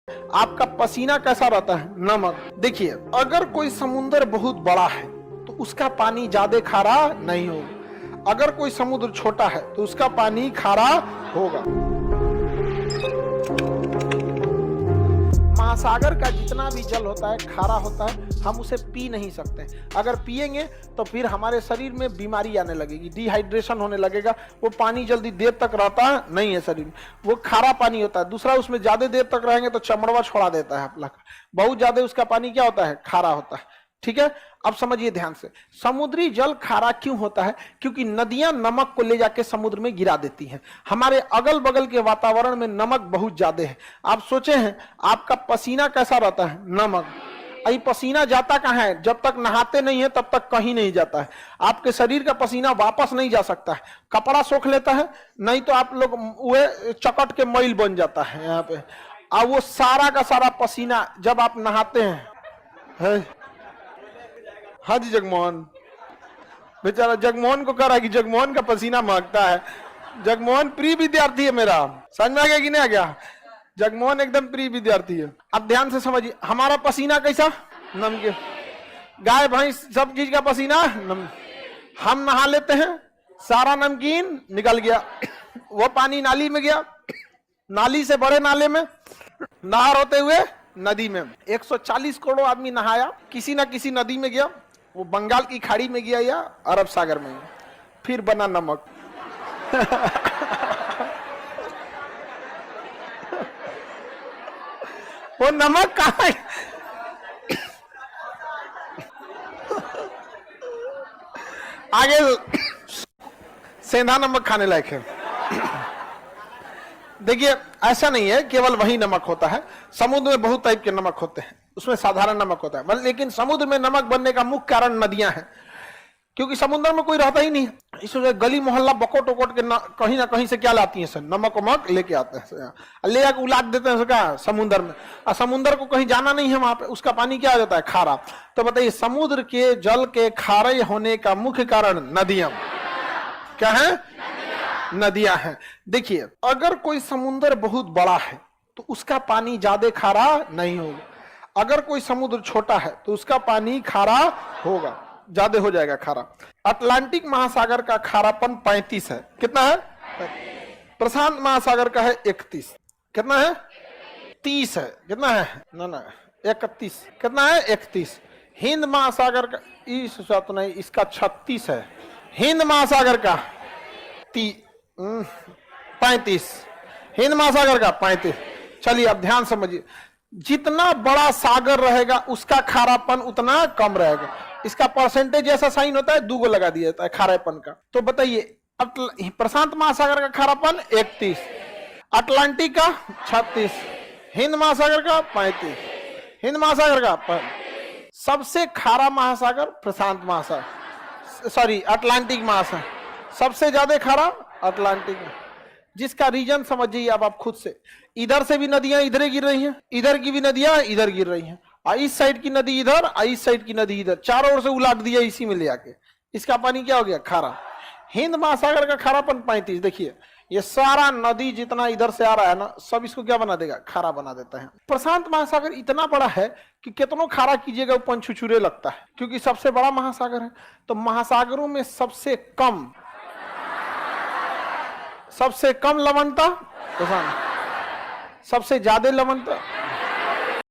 आपका पसीना कैसा रहता है? नमक। देखिए, अगर कोई समुद्र बहुत बड़ा है तो उसका पानी ज्यादा खारा नहीं होगा। अगर कोई समुद्र छोटा है तो उसका पानी खारा होगा। महासागर का जितना भी जल होता है खारा होता है, हम उसे पी नहीं सकते। अगर पिएंगे तो फिर हमारे शरीर में बीमारी आने लगेगी, डिहाइड्रेशन होने लगेगा। वो पानी जल्दी देर तक रहता नहीं है शरीर में, वो खारा पानी होता है। दूसरा, उसमें ज्यादा देर तक रहेंगे तो चमड़वा छोड़ा देता है अपना, बहुत ज्यादा उसका पानी क्या होता है? खारा होता है। ठीक है, अब समझिए ध्यान से, समुद्री जल खारा क्यों होता है? क्योंकि नदियां नमक को ले जाके समुद्र में गिरा देती हैं। हमारे अगल बगल के वातावरण में नमक बहुत ज्यादा है। आप सोचे हैं आपका पसीना कैसा रहता है? नमक। ये पसीना जाता कहाँ है? जब तक नहाते नहीं है तब तक कहीं नहीं जाता है। आपके शरीर का पसीना वापस नहीं जा सकता है। कपड़ा सोख लेता है, नहीं तो आप लोग वो चकट के मैल बन जाता है यहाँ पे। अब वो सारा का सारा पसीना जब आप नहाते हैं, हाँ जी जगमोहन, बेचारा जगमोहन को कह रहा है कि जगमोहन का पसीना महकता है। जगमोहन प्रिय विद्यार्थी है मेरा, समझ में आ गया कि नहीं आ गया? जगमोहन एकदम प्रिय विद्यार्थी है। अब ध्यान से समझिए, हमारा पसीना कैसा? नमकीन। गाय भैंस सब चीज का पसीना हम नहा लेते हैं, सारा नमकीन निकल गया, वो पानी नाली में गया, नाली से बड़े नाले में, नहर होते हुए नदी में। 140 करोड़ आदमी नहाया, किसी ना किसी नदी में गया, वो बंगाल की खाड़ी में गया या अरब सागर में, फिर बना नमक। वो नमक कहाँ है? आगे सेंधा नमक खाने लायक है। देखिए, ऐसा नहीं है केवल वही नमक होता है, समुद्र में बहुत टाइप के नमक होते हैं, उसमें साधारण नमक होता है। लेकिन समुद्र में नमक बनने का मुख्य कारण नदियां हैं, क्योंकि समुद्र में कोई रहता ही नहीं। इस वजह गली मोहल्ला बकोट वकोट के कहीं ना कहीं से क्या लाती हैं सर? नमक वमक लेके आते हैं, ले आके उलाट देते हैं क्या समुद्र में। और समुद्र को कहीं जाना नहीं है, वहां पे उसका पानी क्या आ जाता है? खारा। तो बताइए, समुद्र के जल के खारे होने का मुख्य कारण नदियां क्या है? नदियां हैं। देखिए, अगर कोई समुद्र बहुत बड़ा है तो उसका पानी ज्यादा खारा नहीं होगा। अगर कोई समुद्र छोटा है तो उसका पानी खारा होगा, ज्यादा हो जाएगा खारा। अटलांटिक महासागर का खारापन 35 है। कितना है? प्रशांत महासागर का है 31। कितना है? 30 है। कितना है? ना 31। कितना है? 31। हिंद महासागर का इस तो नहीं, इसका 36 है। हिंद महासागर का 35। हिंद महासागर का 35। चलिए अब ध्यान समझिए, जितना बड़ा सागर रहेगा उसका खारापन उतना कम रहेगा। इसका परसेंटेज ऐसा साइन होता है, 2 को लगा दिया जाता है खारेपन का। तो बताइए, प्रशांत महासागर का खारापन 31, अटलांटिक का 36, हिंद महासागर का 35। हिंद महासागर का सबसे खारा महासागर प्रशांत महासागर, सॉरी अटलांटिक महासागर, सबसे ज्यादा खारा अटलांटिक। जिसका रीजन समझिए अब आप खुद से, इधर से भी नदियां इधर गिर रही हैं, इधर की भी नदियां इधर गिर रही हैं, इस साइड की नदी इधर, इस साइड की नदी इधर, चारों ओर से उलाट दिया इसी में ले आके। इसका पानी क्या हो गया? खारा। हिंद महासागर का खारापन 35। देखिए, ये सारा नदी जितना इधर से आ रहा है ना, सब इसको क्या बना देगा? खारा बना देता है। प्रशांत महासागर इतना बड़ा है कि कितनों खारा कीजिएगा वो पंछुछुरे लगता है, क्योंकि सबसे बड़ा महासागर है। तो महासागरों में सबसे कम लवणता प्रशांत, सबसे ज्यादा लवणता